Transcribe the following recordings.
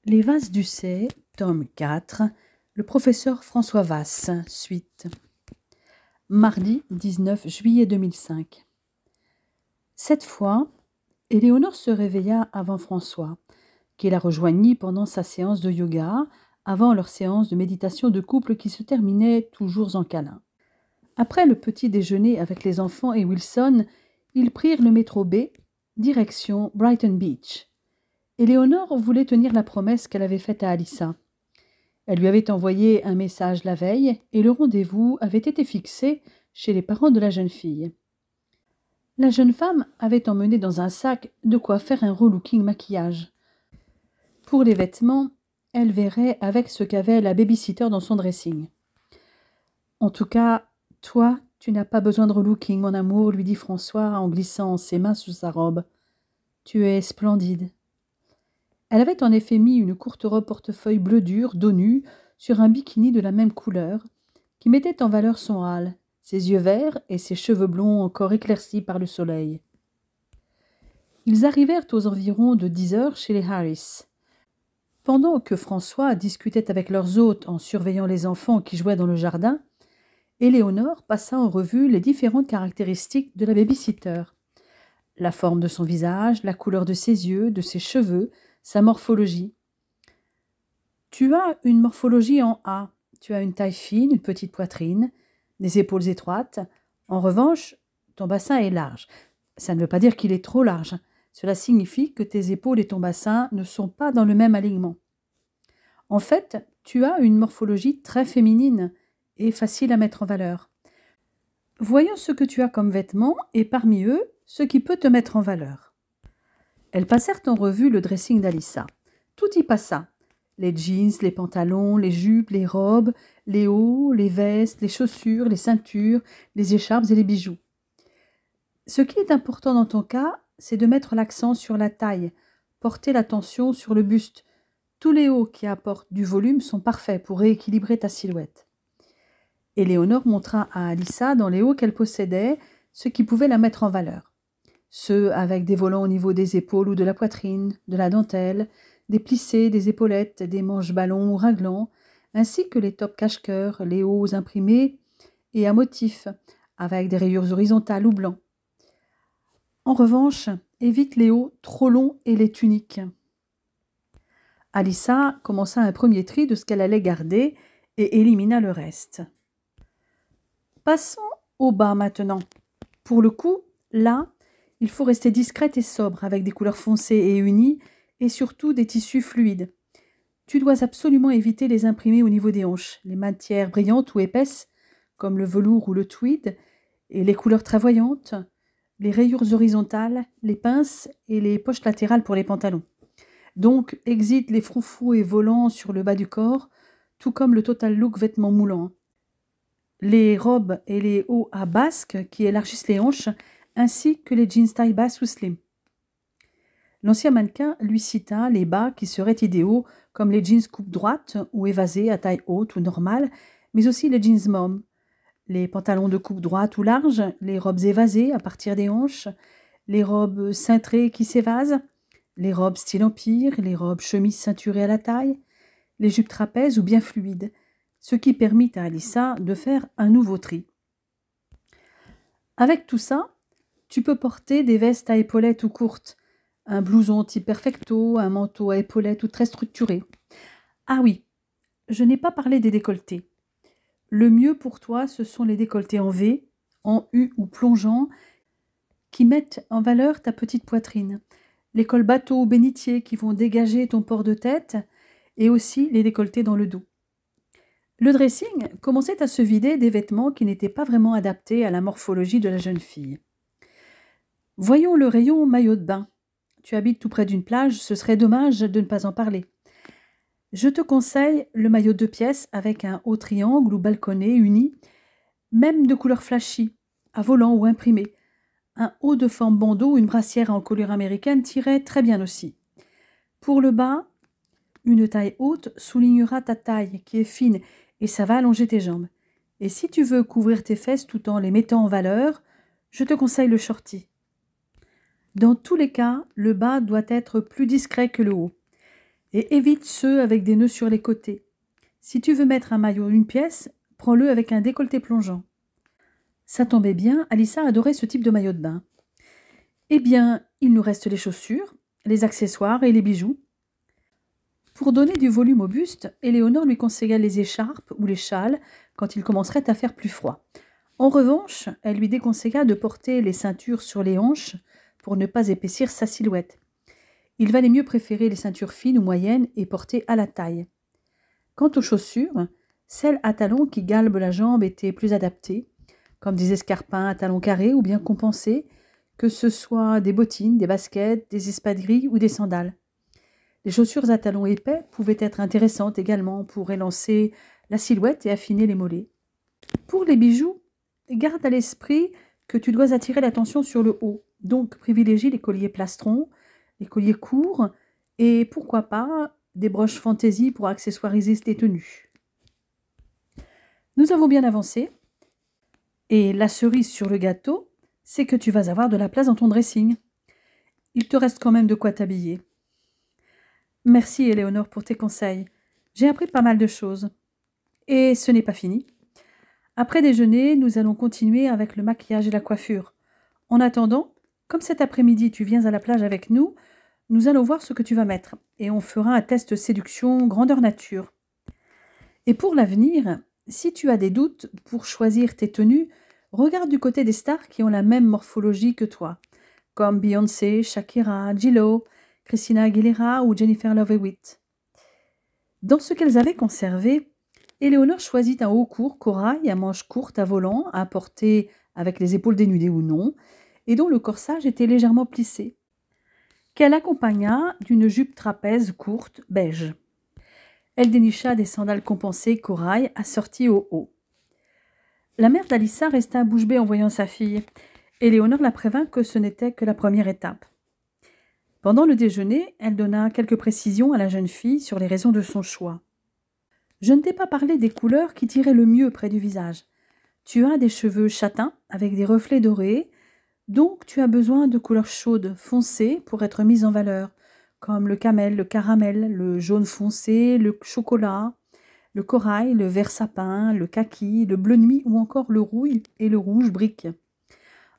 Les Vases d'Ussé, tome 4, le professeur François Vasse, suite. Mardi 19 juillet 2005. Cette fois, Éléonore se réveilla avant François, qui la rejoignit pendant sa séance de yoga, avant leur séance de méditation de couple qui se terminait toujours en câlin. Après le petit déjeuner avec les enfants et Wilson, ils prirent le métro B, direction Brighton Beach. Éléonore voulait tenir la promesse qu'elle avait faite à Alyssa. Elle lui avait envoyé un message la veille et le rendez-vous avait été fixé chez les parents de la jeune fille. La jeune femme avait emmené dans un sac de quoi faire un relooking maquillage. Pour les vêtements, elle verrait avec ce qu'avait la babysitter dans son dressing. « En tout cas, toi, tu n'as pas besoin de relooking, mon amour, lui dit François en glissant ses mains sous sa robe. Tu es splendide. » Elle avait en effet mis une courte robe portefeuille bleu dur, dos nu, sur un bikini de la même couleur, qui mettait en valeur son hâle, ses yeux verts et ses cheveux blonds encore éclaircis par le soleil. Ils arrivèrent aux environs de 10 heures chez les Harris. Pendant que François discutait avec leurs hôtes en surveillant les enfants qui jouaient dans le jardin, Éléonore passa en revue les différentes caractéristiques de la babysitter. La forme de son visage, la couleur de ses yeux, de ses cheveux, sa morphologie. Tu as une morphologie en A. Tu as une taille fine, une petite poitrine, des épaules étroites. En revanche, ton bassin est large. Ça ne veut pas dire qu'il est trop large. Cela signifie que tes épaules et ton bassin ne sont pas dans le même alignement. En fait, tu as une morphologie très féminine et facile à mettre en valeur. Voyons ce que tu as comme vêtements et parmi eux, ce qui peut te mettre en valeur. Elles passèrent en revue le dressing d'Alyssa. Tout y passa. Les jeans, les pantalons, les jupes, les robes, les hauts, les vestes, les chaussures, les ceintures, les écharpes et les bijoux. Ce qui est important dans ton cas, c'est de mettre l'accent sur la taille, porter l'attention sur le buste. Tous les hauts qui apportent du volume sont parfaits pour rééquilibrer ta silhouette. Éléonore montra à Alyssa dans les hauts qu'elle possédait ce qui pouvait la mettre en valeur. Ceux avec des volants au niveau des épaules ou de la poitrine, de la dentelle, des plissés, des épaulettes, des manches ballons ou raglants, ainsi que les tops cache-cœur, les hauts imprimés et à motifs, avec des rayures horizontales ou blancs. En revanche, évite les hauts trop longs et les tuniques. Alyssa commença un premier tri de ce qu'elle allait garder et élimina le reste. Passons au bas maintenant. Pour le coup, là, il faut rester discrète et sobre avec des couleurs foncées et unies et surtout des tissus fluides. Tu dois absolument éviter les imprimés au niveau des hanches, les matières brillantes ou épaisses comme le velours ou le tweed et les couleurs très voyantes, les rayures horizontales, les pinces et les poches latérales pour les pantalons. Donc, exite les froufrous et volants sur le bas du corps, tout comme le total look vêtements moulants. Les robes et les hauts à basque qui élargissent les hanches, ainsi que les jeans taille basse ou slim. L'ancien mannequin lui cita les bas qui seraient idéaux, comme les jeans coupe droite ou évasés à taille haute ou normale, mais aussi les jeans mom, les pantalons de coupe droite ou large, les robes évasées à partir des hanches, les robes cintrées qui s'évasent, les robes style empire, les robes chemises ceinturées à la taille, les jupes trapèzes ou bien fluides, ce qui permit à Alyssa de faire un nouveau tri. Avec tout ça, tu peux porter des vestes à épaulettes ou courtes, un blouson type perfecto, un manteau à épaulettes ou très structuré. Ah oui, je n'ai pas parlé des décolletés. Le mieux pour toi, ce sont les décolletés en V, en U ou plongeant, qui mettent en valeur ta petite poitrine. Les cols bateaux ou bénitiers qui vont dégager ton port de tête et aussi les décolletés dans le dos. Le dressing commençait à se vider des vêtements qui n'étaient pas vraiment adaptés à la morphologie de la jeune fille. Voyons le rayon maillot de bain. Tu habites tout près d'une plage, ce serait dommage de ne pas en parler. Je te conseille le maillot 2 pièces avec un haut triangle ou balconné uni, même de couleur flashy, à volant ou imprimé. Un haut de forme bandeau ou une brassière en colure américaine tirait très bien aussi. Pour le bas, une taille haute soulignera ta taille qui est fine et ça va allonger tes jambes. Et si tu veux couvrir tes fesses tout en les mettant en valeur, je te conseille le shorty. Dans tous les cas, le bas doit être plus discret que le haut. Et évite ceux avec des nœuds sur les côtés. Si tu veux mettre un maillot une pièce, prends-le avec un décolleté plongeant. Ça tombait bien, Alissa adorait ce type de maillot de bain. Eh bien, il nous reste les chaussures, les accessoires et les bijoux. Pour donner du volume au buste, Éléonore lui conseilla les écharpes ou les châles quand il commencerait à faire plus froid. En revanche, elle lui déconseilla de porter les ceintures sur les hanches pour ne pas épaissir sa silhouette. Il valait mieux préférer les ceintures fines ou moyennes et portées à la taille. Quant aux chaussures, celles à talons qui galbent la jambe étaient plus adaptées, comme des escarpins à talons carrés ou bien compensés, que ce soit des bottines, des baskets, des espadrilles ou des sandales. Les chaussures à talons épais pouvaient être intéressantes également pour élancer la silhouette et affiner les mollets. Pour les bijoux, garde à l'esprit que tu dois attirer l'attention sur le haut, donc privilégie les colliers plastrons, les colliers courts et pourquoi pas des broches fantaisie pour accessoiriser tes tenues. Nous avons bien avancé et la cerise sur le gâteau, c'est que tu vas avoir de la place dans ton dressing. Il te reste quand même de quoi t'habiller. Merci Éléonore pour tes conseils. J'ai appris pas mal de choses. Et ce n'est pas fini. Après déjeuner, nous allons continuer avec le maquillage et la coiffure. En attendant, comme cet après-midi tu viens à la plage avec nous, nous allons voir ce que tu vas mettre et on fera un test séduction grandeur nature. Et pour l'avenir, si tu as des doutes pour choisir tes tenues, regarde du côté des stars qui ont la même morphologie que toi, comme Beyoncé, Shakira, J.Lo, Christina Aguilera ou Jennifer Love Hewitt. Dans ce qu'elles avaient conservé, Éléonore choisit un haut court corail à manches courtes à volant, à porter avec les épaules dénudées ou non, et dont le corsage était légèrement plissé, qu'elle accompagna d'une jupe trapèze courte beige. Elle dénicha des sandales compensées corail assorties au haut. La mère d'Alissa resta bouche bée en voyant sa fille. Éléonore la prévint que ce n'était que la première étape. Pendant le déjeuner, elle donna quelques précisions à la jeune fille sur les raisons de son choix. « Je ne t'ai pas parlé des couleurs qui tiraient le mieux près du visage. Tu as des cheveux châtains avec des reflets dorés, donc tu as besoin de couleurs chaudes, foncées pour être mises en valeur, comme le camel, le caramel, le jaune foncé, le chocolat, le corail, le vert sapin, le kaki, le bleu nuit ou encore le rouille et le rouge brique.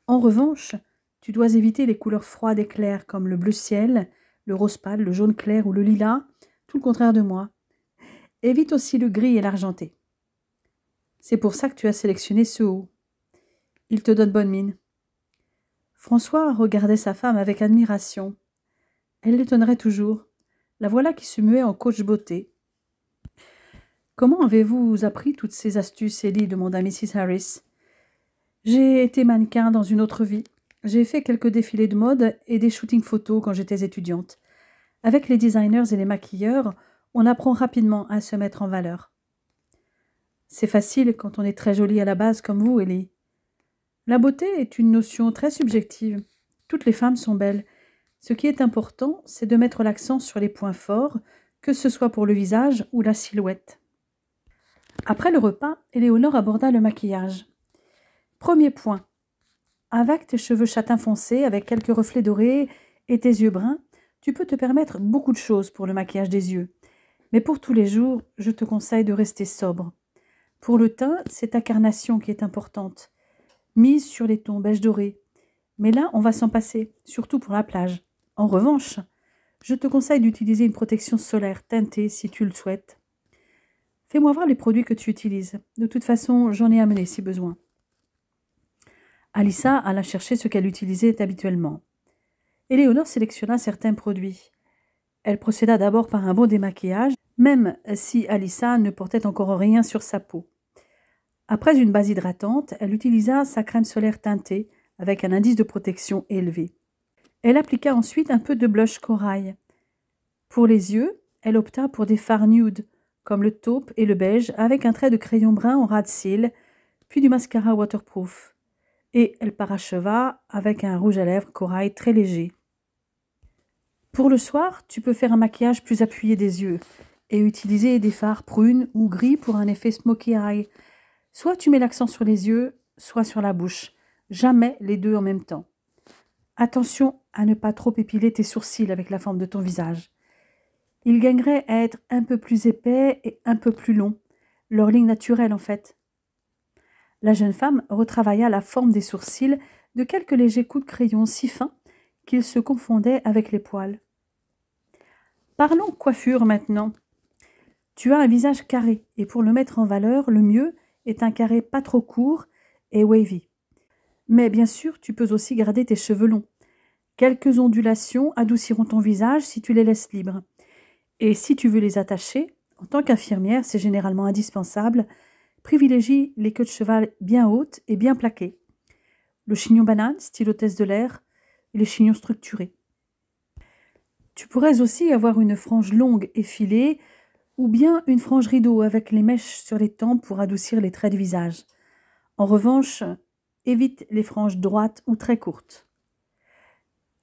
En revanche, tu dois éviter les couleurs froides et claires comme le bleu ciel, le rose pâle, le jaune clair ou le lilas, tout le contraire de moi. Évite aussi le gris et l'argenté. C'est pour ça que tu as sélectionné ce haut. Il te donne bonne mine. » François regardait sa femme avec admiration. Elle l'étonnerait toujours. La voilà qui se muait en coach beauté. « Comment avez-vous appris toutes ces astuces, Ellie » demanda Mrs. Harris. « J'ai été mannequin dans une autre vie. J'ai fait quelques défilés de mode et des shootings photos quand j'étais étudiante. Avec les designers et les maquilleurs, on apprend rapidement à se mettre en valeur. C'est facile quand on est très jolie à la base comme vous, Ellie. La beauté est une notion très subjective. Toutes les femmes sont belles. Ce qui est important, c'est de mettre l'accent sur les points forts, que ce soit pour le visage ou la silhouette. » Après le repas, Éléonore aborda le maquillage. Premier point. Avec tes cheveux châtains foncés, avec quelques reflets dorés et tes yeux bruns, tu peux te permettre beaucoup de choses pour le maquillage des yeux. Mais pour tous les jours, je te conseille de rester sobre. Pour le teint, c'est ta carnation qui est importante. Mise sur les tons beige doré. Mais là, on va s'en passer, surtout pour la plage. En revanche, je te conseille d'utiliser une protection solaire teintée si tu le souhaites. Fais-moi voir les produits que tu utilises. De toute façon, j'en ai amené si besoin. Alissa alla chercher ce qu'elle utilisait habituellement. Éléonore sélectionna certains produits. Elle procéda d'abord par un bon démaquillage, même si Alissa ne portait encore rien sur sa peau. Après une base hydratante, elle utilisa sa crème solaire teintée avec un indice de protection élevé. Elle appliqua ensuite un peu de blush corail. Pour les yeux, elle opta pour des fards nude, comme le taupe et le beige, avec un trait de crayon brun en ras de cils, puis du mascara waterproof. Et elle paracheva avec un rouge à lèvres corail très léger. Pour le soir, tu peux faire un maquillage plus appuyé des yeux et utiliser des fards prunes ou gris pour un effet smoky eye. Soit tu mets l'accent sur les yeux, soit sur la bouche. Jamais les deux en même temps. Attention à ne pas trop épiler tes sourcils avec la forme de ton visage. Ils gagneraient à être un peu plus épais et un peu plus longs, leur ligne naturelle en fait. La jeune femme retravailla la forme des sourcils de quelques légers coups de crayon si fins qu'ils se confondaient avec les poils. Parlons coiffure maintenant. Tu as un visage carré et pour le mettre en valeur, le mieux est un carré pas trop court et wavy. Mais bien sûr, tu peux aussi garder tes cheveux longs. Quelques ondulations adouciront ton visage si tu les laisses libres. Et si tu veux les attacher, en tant qu'infirmière, c'est généralement indispensable, privilégie les queues de cheval bien hautes et bien plaquées. Le chignon banane, style hôtesse de l'air, et les chignons structurés. Tu pourrais aussi avoir une frange longue effilée ou bien une frange rideau avec les mèches sur les tempes pour adoucir les traits du visage. En revanche, évite les franges droites ou très courtes.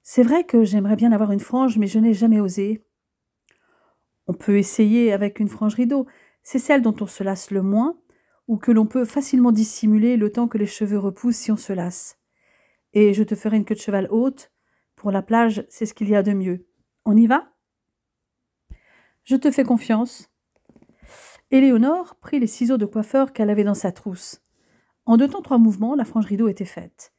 C'est vrai que j'aimerais bien avoir une frange, mais je n'ai jamais osé. On peut essayer avec une frange rideau. C'est celle dont on se lasse le moins ou que l'on peut facilement dissimuler le temps que les cheveux repoussent si on se lasse. Et je te ferai une queue de cheval haute. Pour la plage, c'est ce qu'il y a de mieux. On y va ? Je te fais confiance. Éléonore prit les ciseaux de coiffeur qu'elle avait dans sa trousse. En 2 temps 3 mouvements, la frange rideau était faite.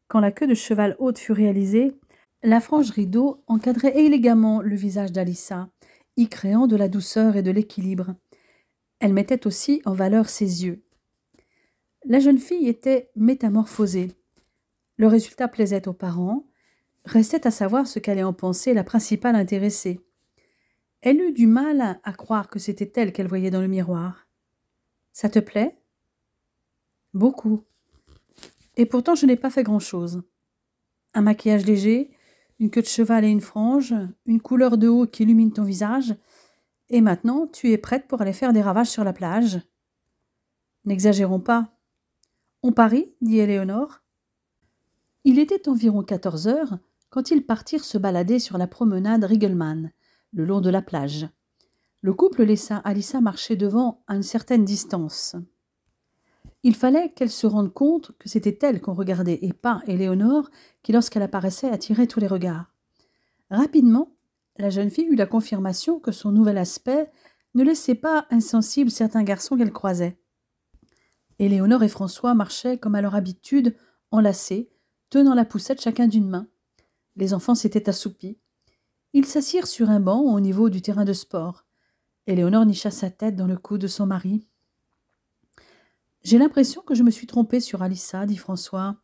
Quand la queue de cheval haute fut réalisée, la frange rideau encadrait élégamment le visage d'Alissa, y créant de la douceur et de l'équilibre. Elle mettait aussi en valeur ses yeux. La jeune fille était métamorphosée. Le résultat plaisait aux parents. Restait à savoir ce qu'allait en penser la principale intéressée. Elle eut du mal à croire que c'était elle qu'elle voyait dans le miroir. « Ça te plaît ?»« Beaucoup. Et pourtant je n'ai pas fait grand-chose. Un maquillage léger, une queue de cheval et une frange, une couleur de haut qui illumine ton visage, et maintenant tu es prête pour aller faire des ravages sur la plage. » « N'exagérons pas. »« On parie ?» dit Éléonore. Il était environ 14 heures quand ils partirent se balader sur la promenade Rigelmann, le long de la plage. Le couple laissa Alissa marcher devant à une certaine distance. Il fallait qu'elle se rende compte que c'était elle qu'on regardait et pas Éléonore qui, lorsqu'elle apparaissait, attirait tous les regards. Rapidement, la jeune fille eut la confirmation que son nouvel aspect ne laissait pas insensibles certains garçons qu'elle croisait. Éléonore et François marchaient comme à leur habitude, enlacés, tenant la poussette chacun d'une main. Les enfants s'étaient assoupis. Ils s'assirent sur un banc au niveau du terrain de sport. Éléonore nicha sa tête dans le cou de son mari. « J'ai l'impression que je me suis trompée sur Alissa, dit François.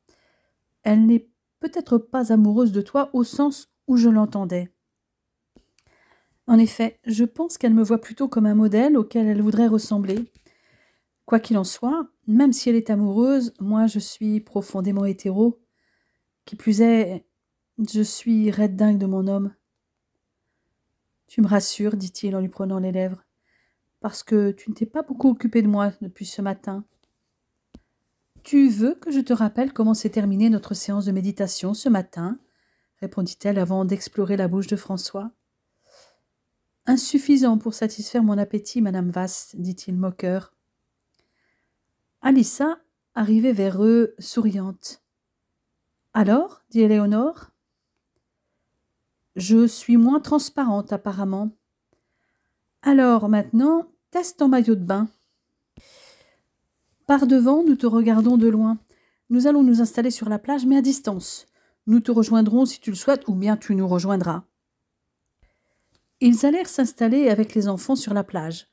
Elle n'est peut-être pas amoureuse de toi au sens où je l'entendais. En effet, je pense qu'elle me voit plutôt comme un modèle auquel elle voudrait ressembler. Quoi qu'il en soit, même si elle est amoureuse, moi je suis profondément hétéro. Qui plus est, je suis raide dingue de mon homme. Tu me rassures, dit-il en lui prenant les lèvres, parce que tu ne t'es pas beaucoup occupé de moi depuis ce matin. Tu veux que je te rappelle comment s'est terminée notre séance de méditation ce matin, répondit-elle avant d'explorer la bouche de François. Insuffisant pour satisfaire mon appétit, madame Vasse, dit-il moqueur. Alissa arrivait vers eux, souriante. Alors, dit Éléonore, je suis moins transparente apparemment. Alors maintenant, teste ton maillot de bain. Par devant, nous te regardons de loin. Nous allons nous installer sur la plage, mais à distance. Nous te rejoindrons si tu le souhaites, ou bien tu nous rejoindras. Ils allèrent s'installer avec les enfants sur la plage.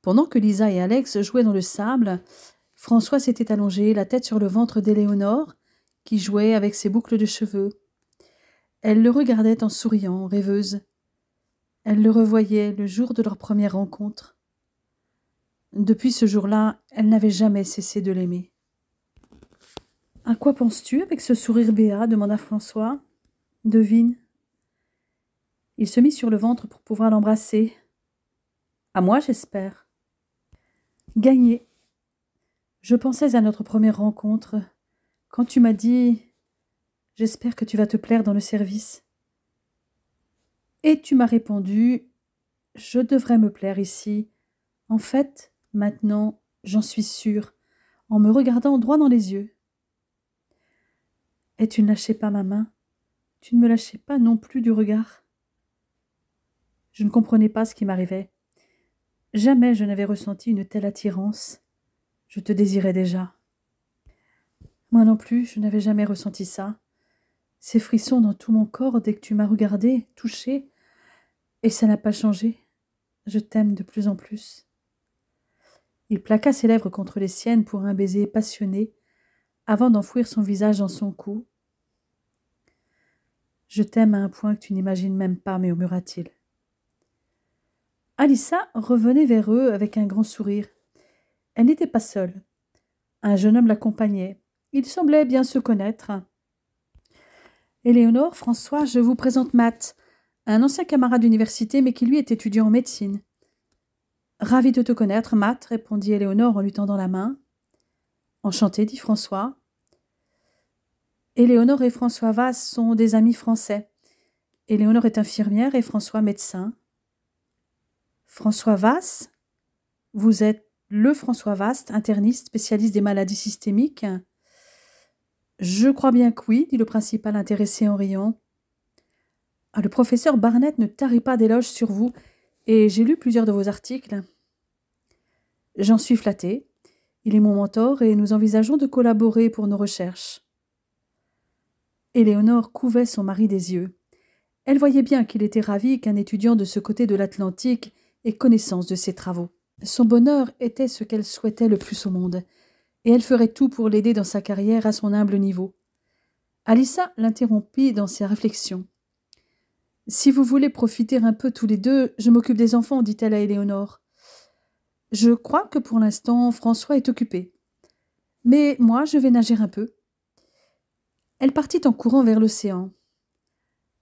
Pendant que Lisa et Alex jouaient dans le sable, François s'était allongé, la tête sur le ventre d'Éléonore, qui jouait avec ses boucles de cheveux. Elle le regardait en souriant, rêveuse. Elle le revoyait le jour de leur première rencontre. Depuis ce jour-là, elle n'avait jamais cessé de l'aimer. « À quoi penses-tu avec ce sourire béat » demanda François. « Devine. » Il se mit sur le ventre pour pouvoir l'embrasser. « À moi, j'espère. »« Gagné. Je pensais à notre première rencontre, quand tu m'as dit « J'espère que tu vas te plaire dans le service. » Et tu m'as répondu « Je devrais me plaire ici. En fait, maintenant, j'en suis sûre, en me regardant droit dans les yeux. » Et tu ne lâchais pas ma main. Tu ne me lâchais pas non plus du regard. Je ne comprenais pas ce qui m'arrivait. Jamais je n'avais ressenti une telle attirance. Je te désirais déjà. Moi non plus, je n'avais jamais ressenti ça. Ces frissons dans tout mon corps dès que tu m'as regardé, touché, et ça n'a pas changé. Je t'aime de plus en plus. Il plaqua ses lèvres contre les siennes pour un baiser passionné, avant d'enfouir son visage dans son cou. Je t'aime à un point que tu n'imagines même pas, murmura-t-il. Alissa revenait vers eux avec un grand sourire. Elle n'était pas seule. Un jeune homme l'accompagnait. Ils semblaient bien se connaître. Éléonore, François, je vous présente Matt, un ancien camarade d'université, mais qui lui est étudiant en médecine. Ravi de te connaître, Matt, répondit Éléonore en lui tendant la main. Enchanté, dit François. Éléonore et François Vasse sont des amis français. Éléonore est infirmière et François médecin. François Vasse, vous êtes le François Vaste, interniste spécialiste des maladies systémiques. Je crois bien que oui, dit le principal intéressé en riant. Ah, le professeur Barnett ne tarit pas d'éloges sur vous, et j'ai lu plusieurs de vos articles. J'en suis flattée. Il est mon mentor et nous envisageons de collaborer pour nos recherches. Éléonore couvait son mari des yeux. Elle voyait bien qu'il était ravi qu'un étudiant de ce côté de l'Atlantique ait connaissance de ses travaux. Son bonheur était ce qu'elle souhaitait le plus au monde, et elle ferait tout pour l'aider dans sa carrière à son humble niveau. Alissa l'interrompit dans ses réflexions. « Si vous voulez profiter un peu tous les deux, je m'occupe des enfants, dit-elle à Éléonore. Je crois que pour l'instant, François est occupé. Mais moi, je vais nager un peu. » Elle partit en courant vers l'océan.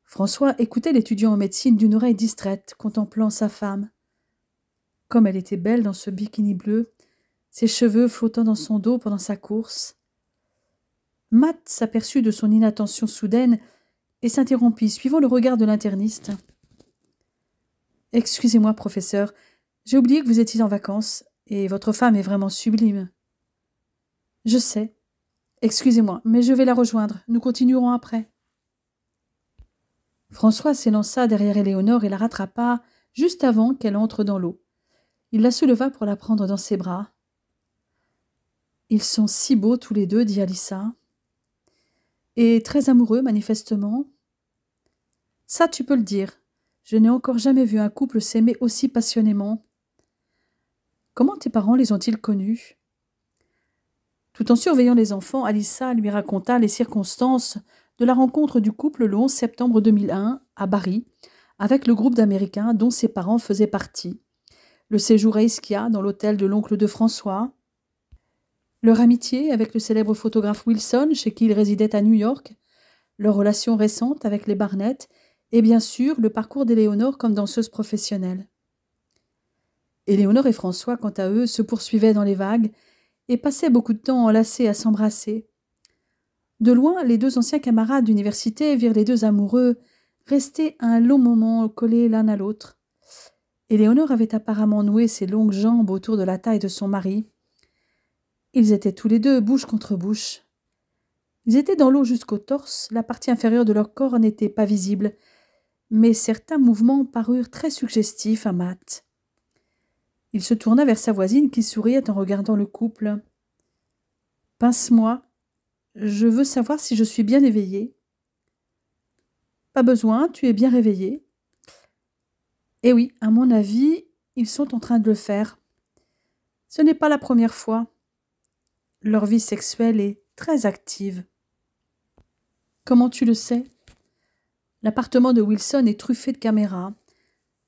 François écoutait l'étudiant en médecine d'une oreille distraite, contemplant sa femme. Comme elle était belle dans ce bikini bleu, ses cheveux flottant dans son dos pendant sa course. Matt s'aperçut de son inattention soudaine et s'interrompit, suivant le regard de l'interniste. « Excusez-moi, professeur, j'ai oublié que vous étiez en vacances, et votre femme est vraiment sublime. »« Je sais. Excusez-moi, mais je vais la rejoindre. Nous continuerons après. » François s'élança derrière Éléonore et la rattrapa juste avant qu'elle entre dans l'eau. Il la souleva pour la prendre dans ses bras. « Ils sont si beaux tous les deux, dit Alissa. Et très amoureux, manifestement. Ça, tu peux le dire. Je n'ai encore jamais vu un couple s'aimer aussi passionnément. Comment tes parents les ont-ils connus ?» Tout en surveillant les enfants, Alissa lui raconta les circonstances de la rencontre du couple le 11 septembre 2001 à Bari, avec le groupe d'Américains dont ses parents faisaient partie, le séjour à Ischia dans l'hôtel de l'oncle de François, leur amitié avec le célèbre photographe Wilson, chez qui il résidait à New York, leur relation récente avec les Barnett, et bien sûr le parcours d'Éléonore comme danseuse professionnelle. Éléonore et François, quant à eux, se poursuivaient dans les vagues et passaient beaucoup de temps enlacés à s'embrasser. De loin, les deux anciens camarades d'université virent les deux amoureux rester un long moment collés l'un à l'autre. Éléonore avait apparemment noué ses longues jambes autour de la taille de son mari. Ils étaient tous les deux bouche contre bouche. Ils étaient dans l'eau jusqu'au torse, la partie inférieure de leur corps n'était pas visible, mais certains mouvements parurent très suggestifs à Matt. Il se tourna vers sa voisine qui souriait en regardant le couple. « Pince-moi. Je veux savoir si je suis bien éveillée. »« Pas besoin, tu es bien réveillée. »« Eh oui, à mon avis, ils sont en train de le faire. Ce n'est pas la première fois. Leur vie sexuelle est très active. »« Comment tu le sais ? L'appartement de Wilson est truffé de caméras.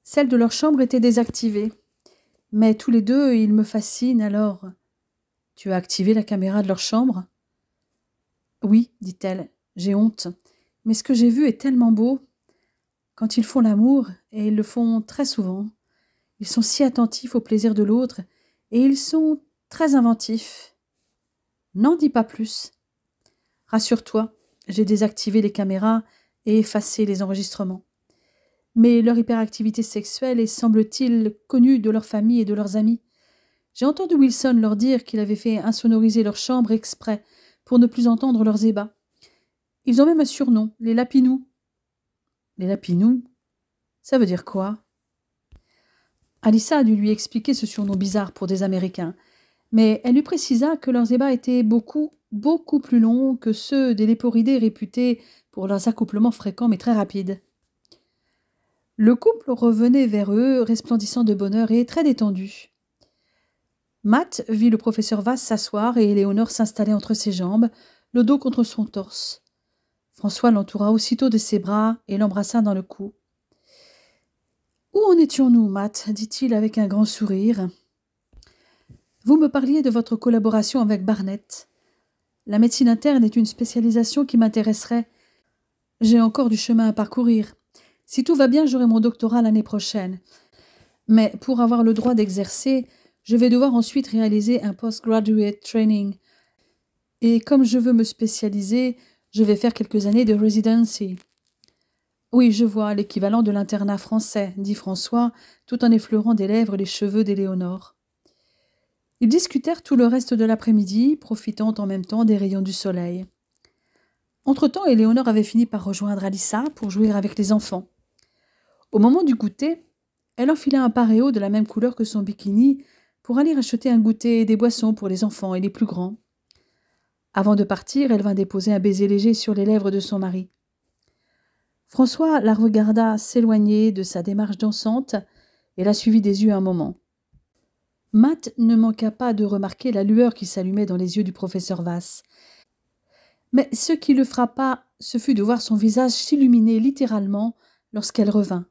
Celle de leur chambre était désactivée. Mais tous les deux, ils me fascinent, alors. Tu as activé la caméra de leur chambre ? Oui, dit-elle, j'ai honte. Mais ce que j'ai vu est tellement beau. Quand ils font l'amour, et ils le font très souvent, ils sont si attentifs au plaisir de l'autre, et ils sont très inventifs. N'en dis pas plus. Rassure-toi, j'ai désactivé les caméras et effacé les enregistrements. Mais leur hyperactivité sexuelle est, semble-t-il, connue de leur famille et de leurs amis. J'ai entendu Wilson leur dire qu'il avait fait insonoriser leur chambre exprès pour ne plus entendre leurs ébats. Ils ont même un surnom, les Lapinous. Les Lapinous ? Ça veut dire quoi ? Alissa a dû lui expliquer ce surnom bizarre pour des Américains, mais elle lui précisa que leurs ébats étaient beaucoup, beaucoup plus longs que ceux des léporidés réputés pour leurs accouplements fréquents mais très rapides. Le couple revenait vers eux, resplendissant de bonheur et très détendu. Matt vit le professeur Vass s'asseoir et Éléonore s'installer entre ses jambes, le dos contre son torse. François l'entoura aussitôt de ses bras et l'embrassa dans le cou. « Où en étions-nous, Matt » dit-il avec un grand sourire. « Vous me parliez de votre collaboration avec Barnett. La médecine interne est une spécialisation qui m'intéresserait. J'ai encore du chemin à parcourir. Si tout va bien, j'aurai mon doctorat l'année prochaine. Mais pour avoir le droit d'exercer, je vais devoir ensuite réaliser un postgraduate training. Et comme je veux me spécialiser, je vais faire quelques années de residency. » « Oui, je vois, l'équivalent de l'internat français, » dit François, tout en effleurant des lèvres les cheveux d'Éléonore. Ils discutèrent tout le reste de l'après-midi, profitant en même temps des rayons du soleil. Entre-temps, Éléonore avait fini par rejoindre Alissa pour jouer avec les enfants. Au moment du goûter, elle enfila un paréo de la même couleur que son bikini pour aller acheter un goûter et des boissons pour les enfants et les plus grands. Avant de partir, elle vint déposer un baiser léger sur les lèvres de son mari. François la regarda s'éloigner de sa démarche dansante et la suivit des yeux un moment. Matt ne manqua pas de remarquer la lueur qui s'allumait dans les yeux du professeur Vass. Mais ce qui le frappa, ce fut de voir son visage s'illuminer littéralement lorsqu'elle revint.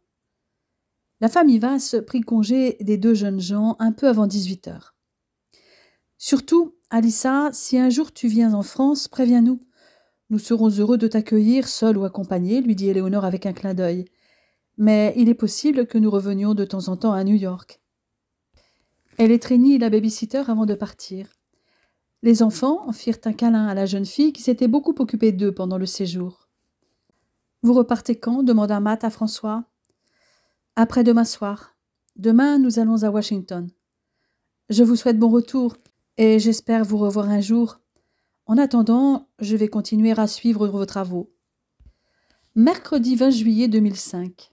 La famille Vass prit congé des deux jeunes gens un peu avant 18 heures. « Surtout, Alissa, si un jour tu viens en France, préviens-nous. Nous serons heureux de t'accueillir, seul ou accompagné, lui dit Éléonore avec un clin d'œil. Mais il est possible que nous revenions de temps en temps à New York. » Elle étreignit la baby-sitter avant de partir. Les enfants firent un câlin à la jeune fille qui s'était beaucoup occupée d'eux pendant le séjour. « Vous repartez quand » demanda Matt à François. « Après-demain soir. Demain, nous allons à Washington. Je vous souhaite bon retour et j'espère vous revoir un jour. En attendant, je vais continuer à suivre vos travaux. » Mercredi 20 juillet 2005.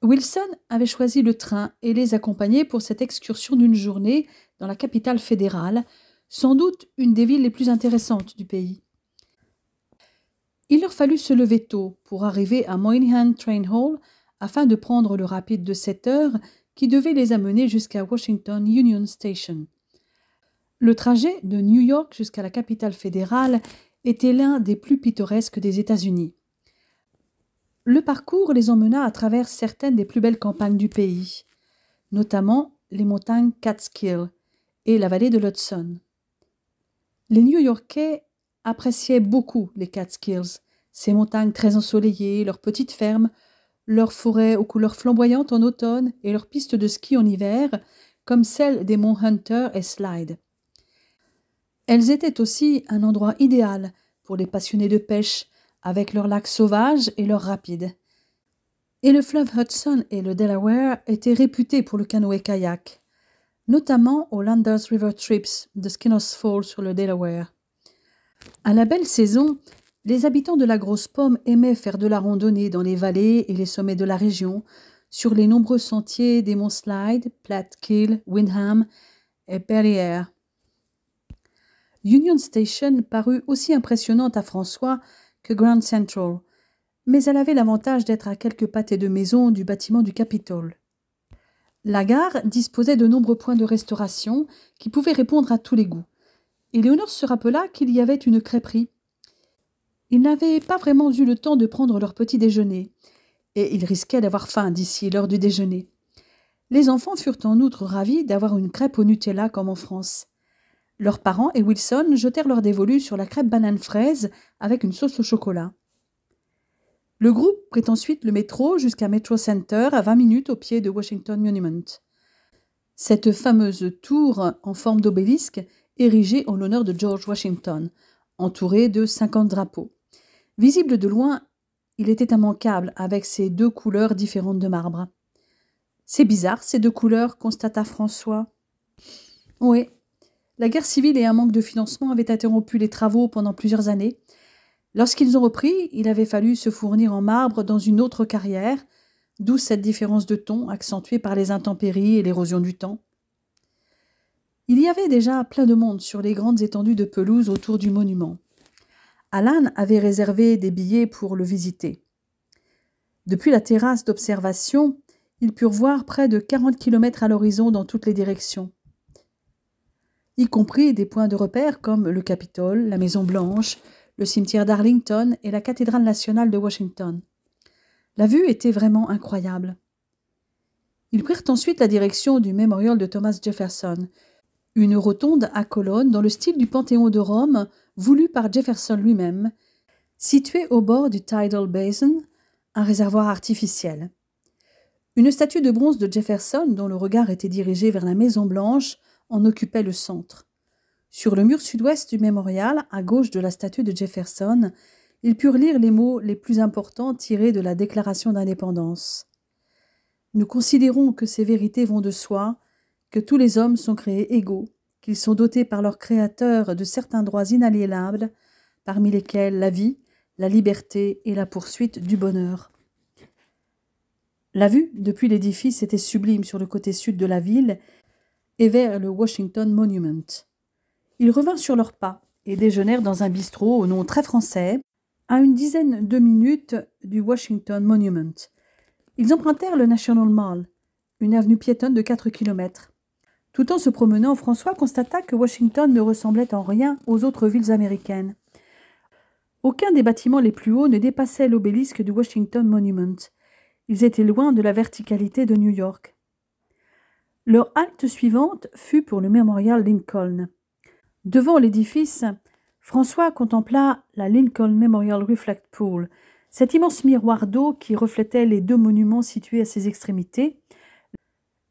Wilson avait choisi le train et les accompagnait pour cette excursion d'une journée dans la capitale fédérale, sans doute une des villes les plus intéressantes du pays. Il leur fallut se lever tôt pour arriver à Moynihan Train Hall afin de prendre le rapide de 7 heures qui devait les amener jusqu'à Washington Union Station. Le trajet de New York jusqu'à la capitale fédérale était l'un des plus pittoresques des États-Unis. Le parcours les emmena à travers certaines des plus belles campagnes du pays, notamment les montagnes Catskill et la vallée de l'Hudson. Les New-Yorkais appréciaient beaucoup les Catskills, ces montagnes très ensoleillées, leurs petites fermes, leurs forêts aux couleurs flamboyantes en automne et leurs pistes de ski en hiver, comme celles des monts Hunter et Slide. Elles étaient aussi un endroit idéal pour les passionnés de pêche, avec leurs lacs sauvages et leurs rapides. Et le fleuve Hudson et le Delaware étaient réputés pour le canoë-kayak, notamment aux Landers River Trips de Skinners Falls sur le Delaware. À la belle saison, les habitants de la Grosse Pomme aimaient faire de la randonnée dans les vallées et les sommets de la région, sur les nombreux sentiers des monts Slide, Plattekill, Windham et Perrier. Union Station parut aussi impressionnante à François que Grand Central, mais elle avait l'avantage d'être à quelques pâtés de maison du bâtiment du Capitole. La gare disposait de nombreux points de restauration qui pouvaient répondre à tous les goûts. Éléonore se rappela qu'il y avait une crêperie. Ils n'avaient pas vraiment eu le temps de prendre leur petit déjeuner, et ils risquaient d'avoir faim d'ici l'heure du déjeuner. Les enfants furent en outre ravis d'avoir une crêpe au Nutella comme en France. Leurs parents et Wilson jetèrent leur dévolu sur la crêpe banane-fraise avec une sauce au chocolat. Le groupe prit ensuite le métro jusqu'à Metro Center à 20 minutes au pied de Washington Monument. Cette fameuse tour en forme d'obélisque érigée en l'honneur de George Washington, entourée de 50 drapeaux. Visible de loin, il était immanquable avec ses deux couleurs différentes de marbre. « C'est bizarre, ces deux couleurs, » constata François. « Oui. La guerre civile et un manque de financement avaient interrompu les travaux pendant plusieurs années. Lorsqu'ils ont repris, il avait fallu se fournir en marbre dans une autre carrière, d'où cette différence de ton accentuée par les intempéries et l'érosion du temps. Il y avait déjà plein de monde sur les grandes étendues de pelouse autour du monument. Alan avait réservé des billets pour le visiter. Depuis la terrasse d'observation, ils purent voir près de 40 kilomètres à l'horizon dans toutes les directions, y compris des points de repère comme le Capitole, la Maison-Blanche, le cimetière d'Arlington et la cathédrale nationale de Washington. La vue était vraiment incroyable. Ils prirent ensuite la direction du mémorial de Thomas Jefferson, une rotonde à colonnes dans le style du Panthéon de Rome, voulu par Jefferson lui-même, située au bord du Tidal Basin, un réservoir artificiel. Une statue de bronze de Jefferson, dont le regard était dirigé vers la Maison-Blanche, en occupait le centre. Sur le mur sud-ouest du mémorial, à gauche de la statue de Jefferson, ils purent lire les mots les plus importants tirés de la Déclaration d'indépendance. Nous considérons que ces vérités vont de soi, que tous les hommes sont créés égaux, qu'ils sont dotés par leur Créateur de certains droits inaliénables, parmi lesquels la vie, la liberté et la poursuite du bonheur. La vue depuis l'édifice était sublime sur le côté sud de la ville et vers le Washington Monument. Ils revinrent sur leurs pas et déjeunèrent dans un bistrot au nom très français, à une dizaine de minutes du Washington Monument. Ils empruntèrent le National Mall, une avenue piétonne de 4 kilomètres. Tout en se promenant, François constata que Washington ne ressemblait en rien aux autres villes américaines. Aucun des bâtiments les plus hauts ne dépassait l'obélisque du Washington Monument. Ils étaient loin de la verticalité de New York. Leur halte suivante fut pour le mémorial Lincoln. Devant l'édifice, François contempla la Lincoln Memorial Reflect Pool, cet immense miroir d'eau qui reflétait les deux monuments situés à ses extrémités,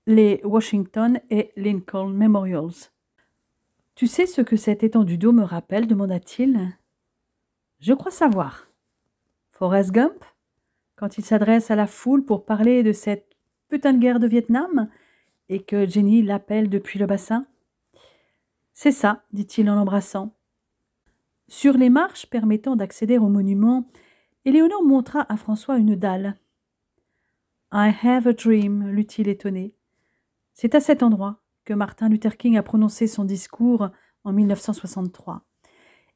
les Washington et Lincoln Memorials. « Tu sais ce que cette étendue d'eau me rappelle » demanda-t-il. « Je crois savoir. » Forrest Gump, quand il s'adresse à la foule pour parler de cette putain de guerre de Vietnam et que Jenny l'appelle depuis le bassin. « C'est ça, dit-il en l'embrassant. Sur les marches permettant d'accéder au monument, Éléonore montra à François une dalle. « I have a dream » lut-il étonné. C'est à cet endroit que Martin Luther King a prononcé son discours en 1963.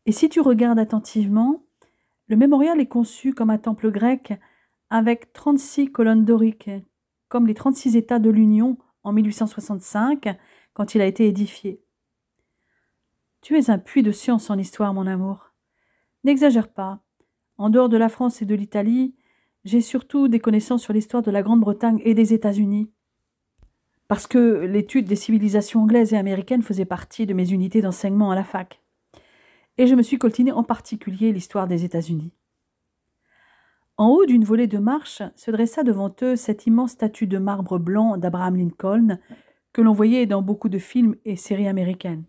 Et si tu regardes attentivement, le mémorial est conçu comme un temple grec avec 36 colonnes doriques, comme les 36 États de l'Union en 1865, quand il a été édifié. Tu es un puits de science en histoire, mon amour. N'exagère pas. En dehors de la France et de l'Italie, j'ai surtout des connaissances sur l'histoire de la Grande-Bretagne et des États-Unis. Parce que l'étude des civilisations anglaises et américaines faisait partie de mes unités d'enseignement à la fac. Et je me suis coltiné en particulier l'histoire des États-Unis. En haut d'une volée de marches se dressa devant eux cette immense statue de marbre blanc d'Abraham Lincoln que l'on voyait dans beaucoup de films et séries américaines.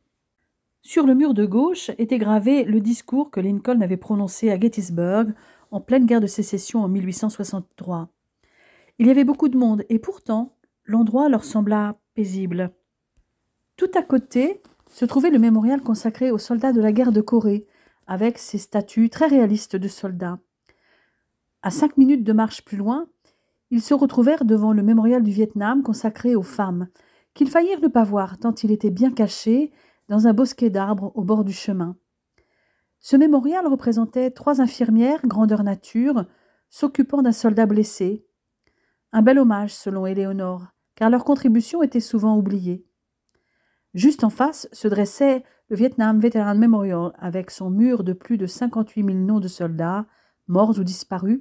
Sur le mur de gauche était gravé le discours que Lincoln avait prononcé à Gettysburg en pleine guerre de sécession en 1863. Il y avait beaucoup de monde et pourtant l'endroit leur sembla paisible. Tout à côté se trouvait le mémorial consacré aux soldats de la guerre de Corée, avec ses statues très réalistes de soldats. À 5 minutes de marche plus loin, ils se retrouvèrent devant le mémorial du Vietnam consacré aux femmes, qu'ils faillirent ne pas voir tant il était bien caché dans un bosquet d'arbres au bord du chemin. Ce mémorial représentait 3 infirmières, grandeur nature, s'occupant d'un soldat blessé. Un bel hommage, selon Éléonore, car leur contribution était souvent oubliée. Juste en face se dressait le Vietnam Veteran Memorial, avec son mur de plus de 58 000 noms de soldats, morts ou disparus,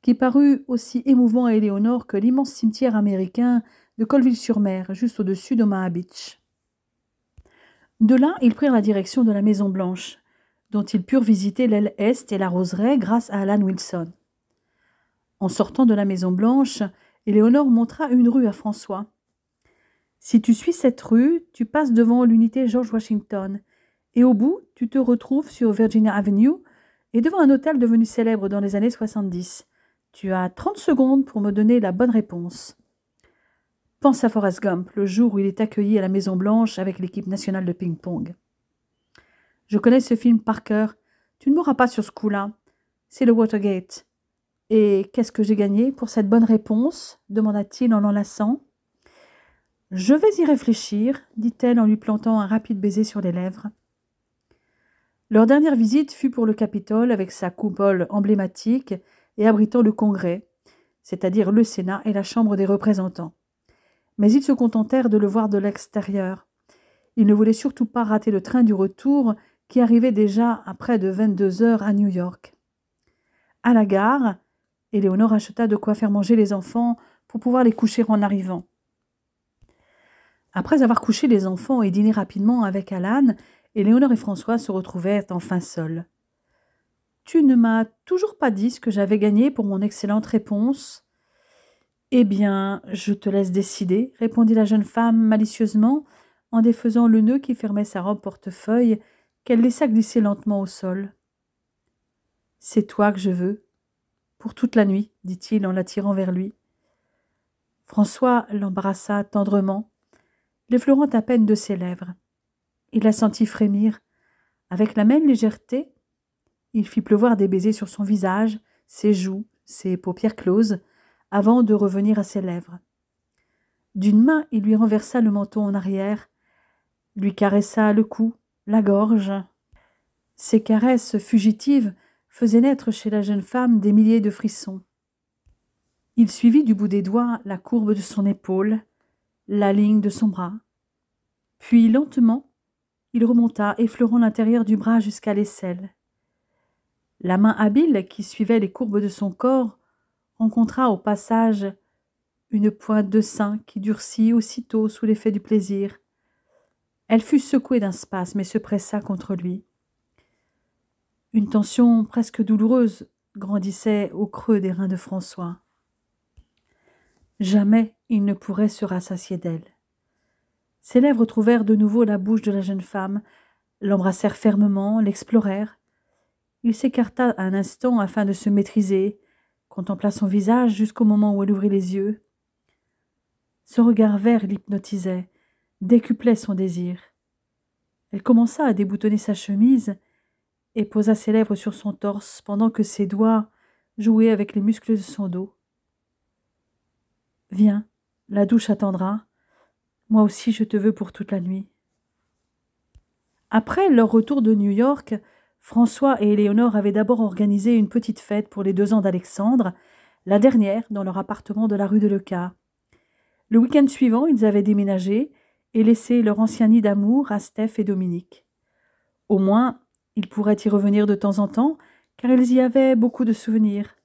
qui parut aussi émouvant à Éléonore que l'immense cimetière américain de Colville-sur-Mer, juste au-dessus d'Omaha Beach. De là, ils prirent la direction de la Maison-Blanche, dont ils purent visiter l'aile est et la roseraie grâce à Alan Wilson. En sortant de la Maison-Blanche, Éléonore montra une rue à François. Si tu suis cette rue, tu passes devant l'unité George Washington, et au bout, tu te retrouves sur Virginia Avenue et devant un hôtel devenu célèbre dans les années 70. Tu as 30 secondes pour me donner la bonne réponse. Pense à Forrest Gump, le jour où il est accueilli à la Maison-Blanche avec l'équipe nationale de ping-pong. Je connais ce film par cœur. Tu ne mourras pas sur ce coup-là. C'est le Watergate. Et qu'est-ce que j'ai gagné pour cette bonne réponse demanda-t-il en l'enlaçant. Je vais y réfléchir, dit-elle en lui plantant un rapide baiser sur les lèvres. Leur dernière visite fut pour le Capitole avec sa coupole emblématique et abritant le Congrès, c'est-à-dire le Sénat et la Chambre des représentants. Mais ils se contentèrent de le voir de l'extérieur. Ils ne voulaient surtout pas rater le train du retour qui arrivait déjà à près de 22 heures à New York. À la gare, Éléonore acheta de quoi faire manger les enfants pour pouvoir les coucher en arrivant. Après avoir couché les enfants et dîné rapidement avec Alan, Éléonore et François se retrouvèrent enfin seuls. « Tu ne m'as toujours pas dit ce que j'avais gagné pour mon excellente réponse. »« Eh bien, je te laisse décider, » répondit la jeune femme malicieusement, en défaisant le nœud qui fermait sa robe portefeuille, qu'elle laissa glisser lentement au sol. « C'est toi que je veux. Pour toute la nuit, dit-il en l'attirant vers lui. François l'embrassa tendrement, l'effleurant à peine de ses lèvres. Il la sentit frémir. Avec la même légèreté, il fit pleuvoir des baisers sur son visage, ses joues, ses paupières closes, avant de revenir à ses lèvres. D'une main, il lui renversa le menton en arrière, lui caressa le cou, la gorge. Ces caresses fugitives faisaient naître chez la jeune femme des milliers de frissons. Il suivit du bout des doigts la courbe de son épaule, la ligne de son bras. Puis, lentement, il remonta, effleurant l'intérieur du bras jusqu'à l'aisselle. La main habile qui suivait les courbes de son corps rencontra au passage une pointe de sein qui durcit aussitôt sous l'effet du plaisir. Elle fut secouée d'un spasme et se pressa contre lui. Une tension presque douloureuse grandissait au creux des reins de François. Jamais il ne pourrait se rassasier d'elle. Ses lèvres trouvèrent de nouveau la bouche de la jeune femme, l'embrassèrent fermement, l'explorèrent. Il s'écarta un instant afin de se maîtriser, contempla son visage jusqu'au moment où elle ouvrit les yeux. Ce regard vert l'hypnotisait, décuplait son désir. Elle commença à déboutonner sa chemise et posa ses lèvres sur son torse pendant que ses doigts jouaient avec les muscles de son dos. « Viens, la douche attendra. Moi aussi je te veux pour toute la nuit. » Après leur retour de New York, François et Éléonore avaient d'abord organisé une petite fête pour les 2 ans d'Alexandre, la dernière dans leur appartement de la rue de Leucas. Le week-end suivant, ils avaient déménagé et laissé leur ancien nid d'amour à Steph et Dominique. Au moins, ils pourraient y revenir de temps en temps, car ils y avaient beaucoup de souvenirs.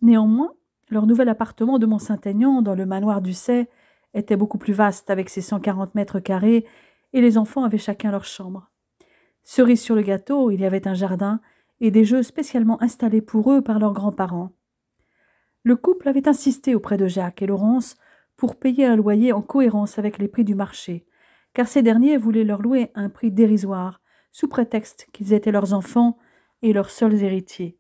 Néanmoins, leur nouvel appartement de Mont-Saint-Aignan, dans le manoir d'Ussay, était beaucoup plus vaste avec ses 140 mètres carrés, et les enfants avaient chacun leur chambre. Cerise sur le gâteau, il y avait un jardin et des jeux spécialement installés pour eux par leurs grands-parents. Le couple avait insisté auprès de Jacques et Laurence pour payer un loyer en cohérence avec les prix du marché, car ces derniers voulaient leur louer un prix dérisoire, sous prétexte qu'ils étaient leurs enfants et leurs seuls héritiers.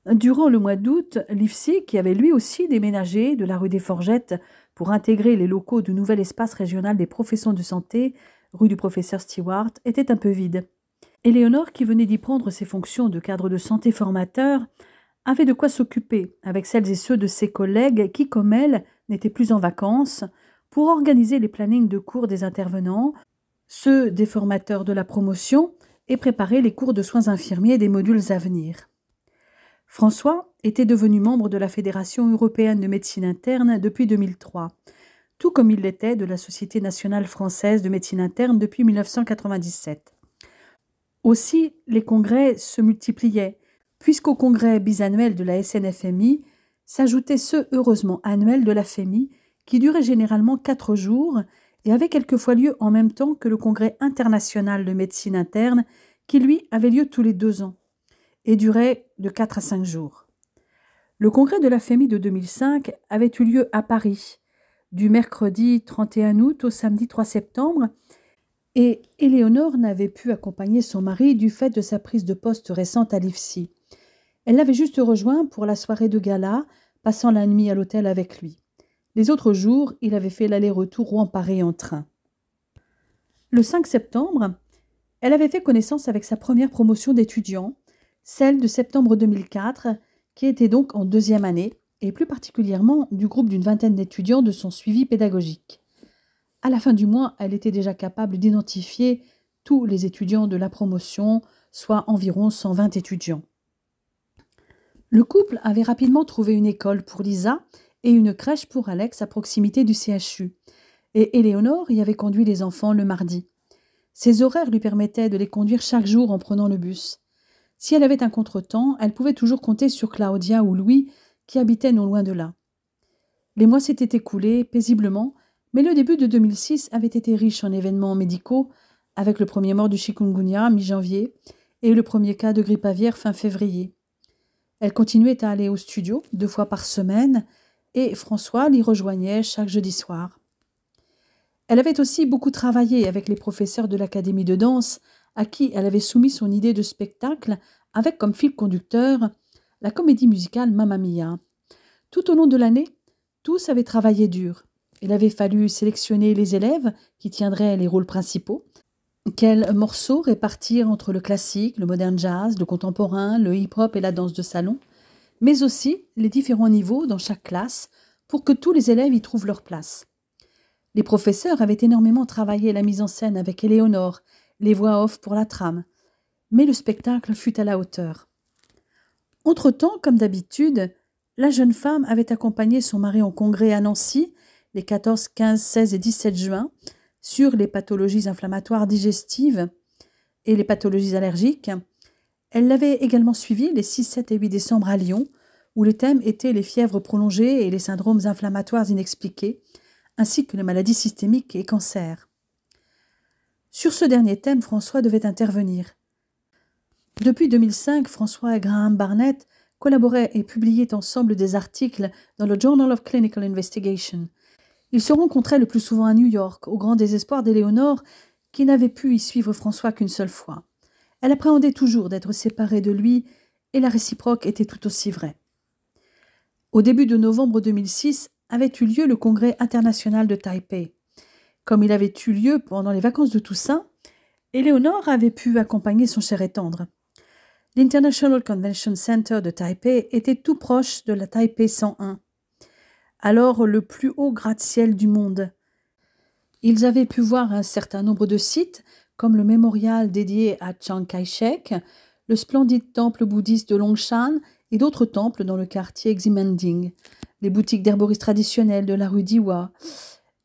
Durant le mois d'août, Livesey, qui avait lui aussi déménagé de la rue des Forgettes pour intégrer les locaux du nouvel espace régional des professions de santé, rue du professeur Stewart, était un peu vide. Éléonore, qui venait d'y prendre ses fonctions de cadre de santé formateur, avait de quoi s'occuper avec celles et ceux de ses collègues qui, comme elle, n'étaient plus en vacances, pour organiser les plannings de cours des intervenants, ceux des formateurs de la promotion et préparer les cours de soins infirmiers des modules à venir. François était devenu membre de la Fédération européenne de médecine interne depuis 2003, tout comme il l'était de la Société nationale française de médecine interne depuis 1997. Aussi, les congrès se multipliaient, puisqu'aux congrès bisannuels de la SNFMI s'ajoutaient ceux heureusement annuels de la FEMI, qui duraient généralement 4 jours et avaient quelquefois lieu en même temps que le congrès international de médecine interne, qui lui avait lieu tous les 2 ans et durait de 4 à 5 jours. Le congrès de la FEMI de 2005 avait eu lieu à Paris, du mercredi 31 août au samedi 3 septembre, et Éléonore n'avait pu accompagner son mari du fait de sa prise de poste récente à Livesey. Elle l'avait juste rejoint pour la soirée de gala, passant la nuit à l'hôtel avec lui. Les autres jours, il avait fait l'aller-retour Rouen-Paris en train. Le 5 septembre, elle avait fait connaissance avec sa première promotion d'étudiants, celle de septembre 2004, qui était donc en 2e année, et plus particulièrement du groupe d'une vingtaine d'étudiants de son suivi pédagogique. À la fin du mois, elle était déjà capable d'identifier tous les étudiants de la promotion, soit environ 120 étudiants. Le couple avait rapidement trouvé une école pour Lisa et une crèche pour Alex à proximité du CHU, et Éléonore y avait conduit les enfants le mardi. Ses horaires lui permettaient de les conduire chaque jour en prenant le bus. Si elle avait un contretemps, elle pouvait toujours compter sur Claudia ou Louis, qui habitaient non loin de là. Les mois s'étaient écoulés paisiblement, mais le début de 2006 avait été riche en événements médicaux, avec le premier mort du chikungunya mi-janvier et le premier cas de grippe aviaire fin février. Elle continuait à aller au studio 2 fois par semaine et François l'y rejoignait chaque jeudi soir. Elle avait aussi beaucoup travaillé avec les professeurs de l'académie de danse à qui elle avait soumis son idée de spectacle avec comme fil conducteur la comédie musicale Mamma Mia. Tout au long de l'année, tous avaient travaillé dur. Il avait fallu sélectionner les élèves qui tiendraient les rôles principaux. Quels morceaux répartir entre le classique, le modern jazz, le contemporain, le hip-hop et la danse de salon, mais aussi les différents niveaux dans chaque classe pour que tous les élèves y trouvent leur place. Les professeurs avaient énormément travaillé la mise en scène avec Éléonore, les voix off pour la trame, mais le spectacle fut à la hauteur. Entre-temps, comme d'habitude, la jeune femme avait accompagné son mari en congrès à Nancy les 14, 15, 16 et 17 juin sur les pathologies inflammatoires digestives et les pathologies allergiques. Elle l'avait également suivi les 6, 7 et 8 décembre à Lyon, où les thèmes étaient les fièvres prolongées et les syndromes inflammatoires inexpliqués, ainsi que les maladies systémiques et cancers. Sur ce dernier thème, François devait intervenir. Depuis 2005, François et Graham Barnett collaboraient et publiaient ensemble des articles dans le Journal of Clinical Investigation. Ils se rencontraient le plus souvent à New York, au grand désespoir d'Éléonore, qui n'avait pu y suivre François qu'une seule fois. Elle appréhendait toujours d'être séparée de lui, et la réciproque était tout aussi vraie. Au début de novembre 2006 avait eu lieu le congrès international de Taipei. Comme il avait eu lieu pendant les vacances de Toussaint, Éléonore avait pu accompagner son cher et tendre. L'International Convention Center de Taipei était tout proche de la Taipei 101, alors le plus haut gratte-ciel du monde. Ils avaient pu voir un certain nombre de sites, comme le mémorial dédié à Chiang Kai-shek, le splendide temple bouddhiste de Longshan et d'autres temples dans le quartier Ximending, les boutiques d'herboristes traditionnelles de la rue Diwa,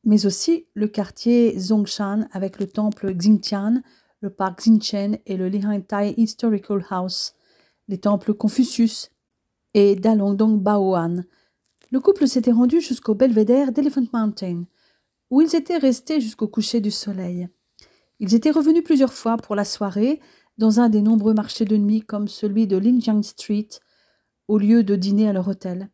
mais aussi le quartier Zongshan avec le temple Xintian, le parc Xinchen et le Lihantai Historical House, les temples Confucius et Dalongdong Baoan. Le couple s'était rendu jusqu'au belvédère d'Elephant Mountain, où ils étaient restés jusqu'au coucher du soleil. Ils étaient revenus plusieurs fois pour la soirée dans un des nombreux marchés de nuit comme celui de Linjiang Street, au lieu de dîner à leur hôtel.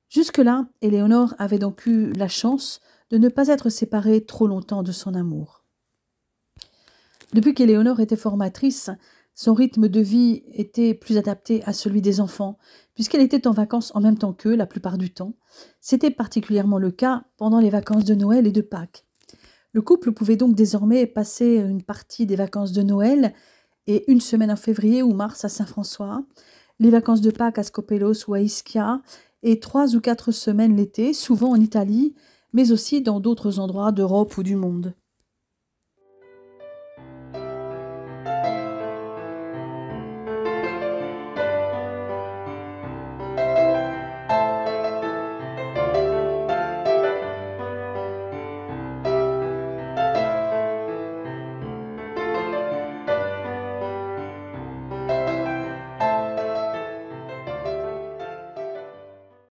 Jusque-là, Éléonore avait donc eu la chance de ne pas être séparée trop longtemps de son amour. Depuis qu'Éléonore était formatrice, son rythme de vie était plus adapté à celui des enfants, puisqu'elle était en vacances en même temps qu'eux la plupart du temps. C'était particulièrement le cas pendant les vacances de Noël et de Pâques. Le couple pouvait donc désormais passer une partie des vacances de Noël et une semaine en février ou mars à Saint-François, les vacances de Pâques à Skopelos ou à Ischia, et 3 ou 4 semaines l'été, souvent en Italie, mais aussi dans d'autres endroits d'Europe ou du monde.